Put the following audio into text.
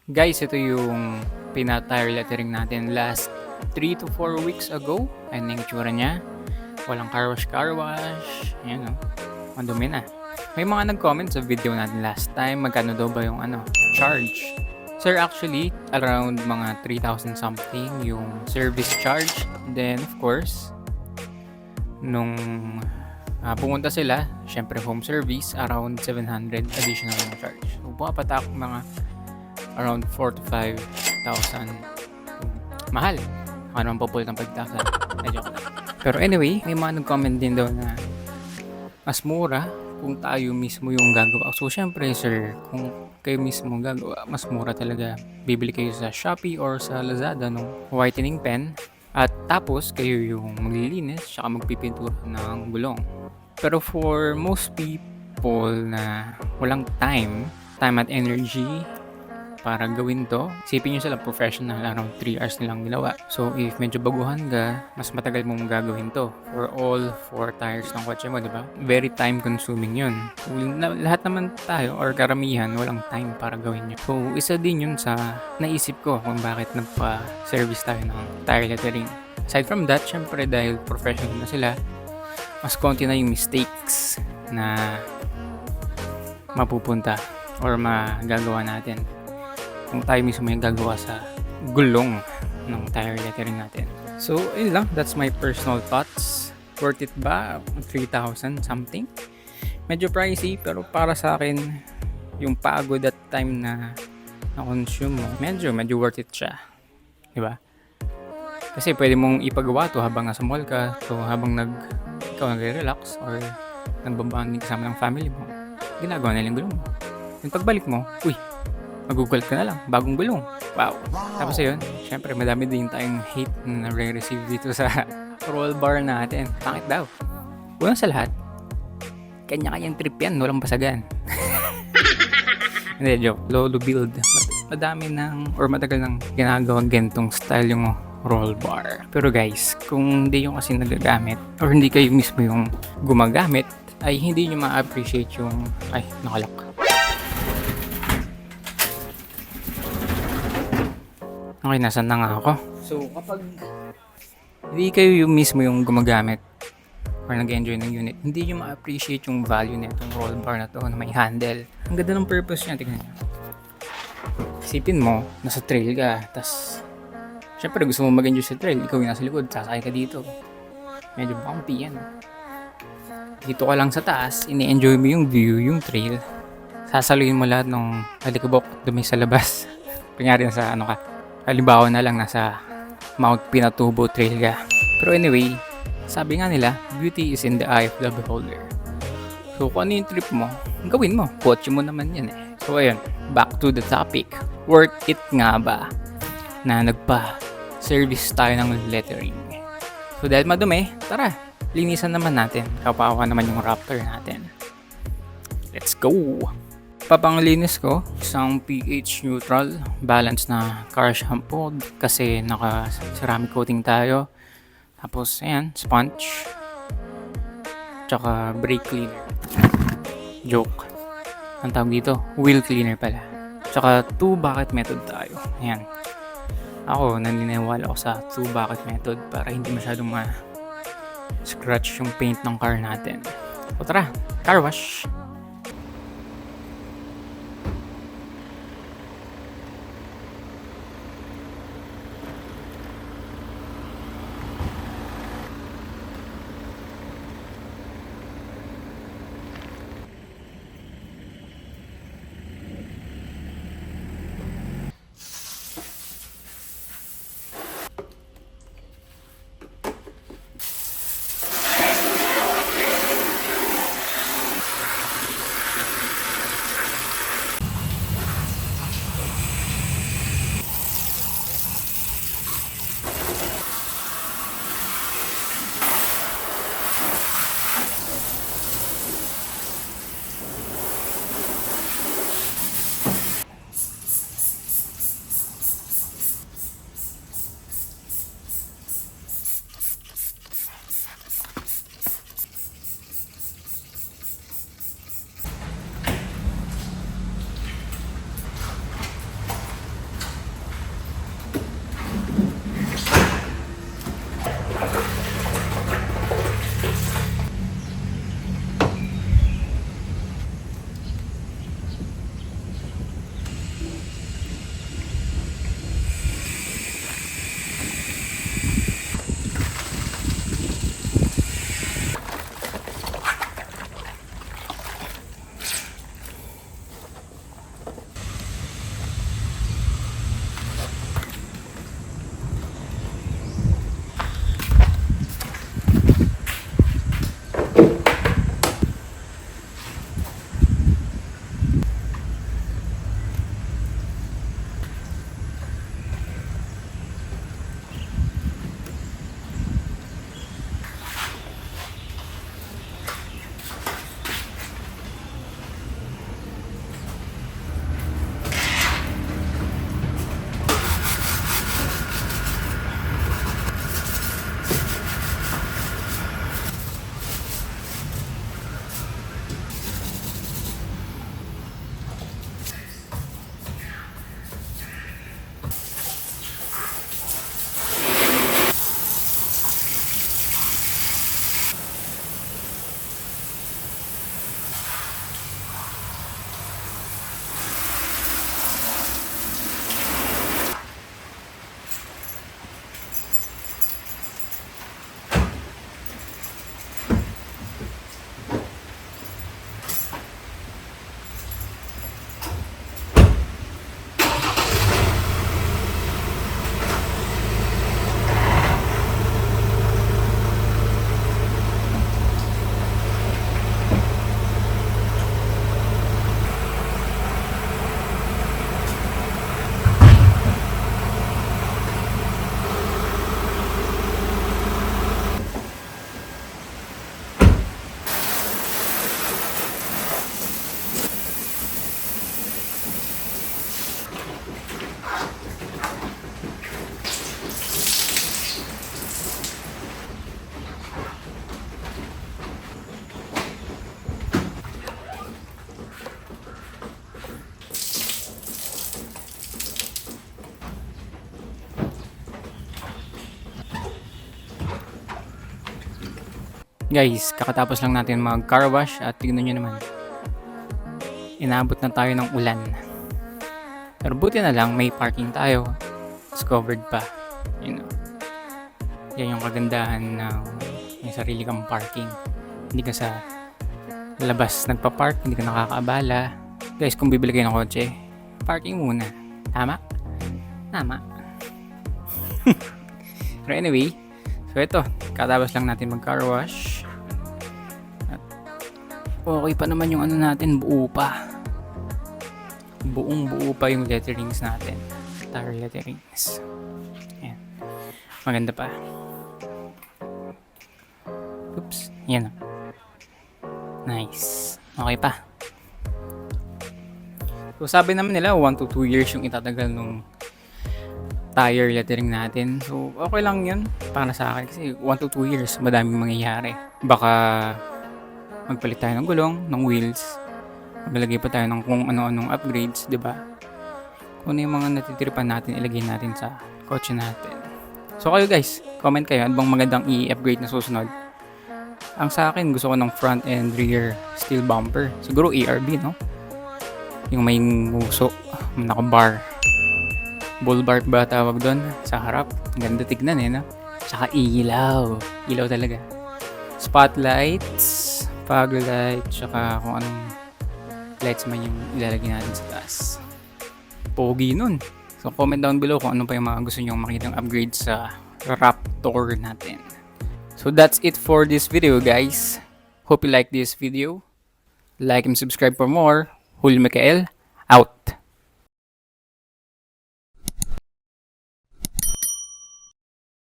Guys, ito yung pina-tire lettering natin last 3 to 4 weeks ago. Ayan yung itsura niya. Walang car wash. Ayan o. Madumi na. May mga nag-comment sa video natin last time. Magkano daw ba yung charge? Sir, actually, around mga 3,000 something yung service charge. Then, of course, nung pumunta sila, syempre home service, around 700 additional yung charge. So, pumapatak mga around 4 to 5,000. Mahal. Ako naman po ng pagtasa. Joke lang. Pero anyway, may mga nag-comment din daw na mas mura kung tayo mismo yung gagawa. So, syempre sir, kung kayo mismo gagawa, mas mura talaga. Bibili kayo sa Shopee or sa Lazada ng whitening pen at tapos kayo yung maglilinis tsaka magpipintura ng gulong. Pero for most people na walang time at energy para gawin to, isipin nyo sila professional, around 3 hours nilang ginawa. So if medyo baguhan ka, mas matagal mong gagawin to for all 4 tires ng kotse mo, di ba? Very time consuming yun. Lahat naman tayo or karamihan walang time para gawin yun. So isa din yun sa naisip ko kung bakit nagpa-service tayo ng tire lettering. Aside from that, syempre dahil professional na sila, mas konti na yung mistakes na mapupunta or magagawa natin kung tayo mismo yung gagawa sa gulong ng tire lettering natin. So, yun lang. That's my personal thoughts. Worth it ba? 3,000 something? Medyo pricey, pero para sa akin, yung pagod at time na na-consume mo, medyo worth it siya. Diba? Kasi pwede mong ipagawa to habang nasa mall ka, so habang ikaw nagre-relax or nagbabanding kasama ng family mo, ginagawa na yung gulong mo. Yung pagbalik mo, magugulat ka na lang, bagong gulong. Wow. Tapos ayun, syempre madami din tayong hate na nare-receive dito sa roll bar natin. Pangit daw. Unang sa lahat, kanya-kanyang trip yan, walang basagan. Hindi, joke. Lolo build. Madami matagal nang ginagawa gentong style yung roll bar. Pero guys, kung hindi yung kasi nagagamit or hindi kayo mismo yung gumagamit, ay hindi nyo ma-appreciate yung nakalak. Okay, nasan na nga ako? So, kapag hindi kayo yung mismo yung gumagamit or nag-enjoy ng unit, hindi nyo ma-appreciate yung value na itong roll bar na to na may handle. Ang ganda ng purpose niya, tignan nyo. Isipin mo, nasa trail ka, tas syempre gusto mo mag-enjoy sa trail, ikaw yung nasa likod, sasakay ka dito. Medyo bumpy yan. Dito ka lang sa taas, ini-enjoy mo yung view, yung trail. Sasaluin mo lahat ng alikabok at dumi sa labas. Kunyari sa halimbawa na lang nasa Mount Pinatubo Trail ka. Pero anyway, sabi nga nila, beauty is in the eye of the beholder. So kung ano yung trip mo, gawin mo. Kotse mo naman yan eh. So ayun, back to the topic. Worth it nga ba na nagpa-service tayo ng lettering? So dahil madumi, tara, linisan naman natin. Kapawa naman yung Raptor natin. Let's go! Papanglinis ko, isang pH neutral, balance na car shampoo kasi naka ceramic coating tayo. Tapos ayan, sponge. Tsaka brake cleaner. Joke. Ang tawag dito, wheel cleaner pala. Tsaka 2 bucket method tayo. Ayan. Ako, naniniwala ako sa 2 bucket method para hindi masyadong scratch yung paint ng car natin. So tara, car wash! Guys, kakatapos lang natin mag car wash at tignan nyo naman. Inabot na tayo ng ulan. Pero buti na lang may parking tayo. It's covered pa. You know. Yan yung kagandahan na may sarili kang parking. Hindi ka sa labas nagpa-park, hindi ka nakakaabala. Guys, kung bibili kayo ng kotse, parking muna. Tama? Tama. Pero anyway, so ito, katapos lang natin mag car wash. At okay pa naman yung ano natin, buo pa. Buong buo pa yung letterings natin. Tire letterings. Ayan. Maganda pa. Oops. Yan. Nice. Okay pa. So sabi naman nila 1 to 2 years yung itatagal nung tire lettering natin. So okay lang yun para sa akin kasi 1 to 2 years madaming mangyayari. Baka magpalit tayo ng gulong, ng wheels. Maglagay pa tayo ng kung ano-anong upgrades, di ba? Kung ano yung mga natitiripan natin, ilagay natin sa kotse natin. So kayo guys, comment kayo ano bang magandang i-upgrade na susunod. Ang sa akin, gusto ko ng front and rear steel bumper. Siguro ARB, no? Yung may nguso, naka-bar. Bull bar ba tawag doon? Sa harap. Ang ganda tignan no? Tsaka ilaw. Ilaw talaga. Spotlights, fog light, tsaka kung anong lights man yung ilalagay natin sa taas. Pogi nun. So comment down below kung ano pa yung mga gusto nyo makitang upgrade sa Raptor natin. So that's it for this video guys. Hope you like this video. Like and subscribe for more. Julio Micael, out.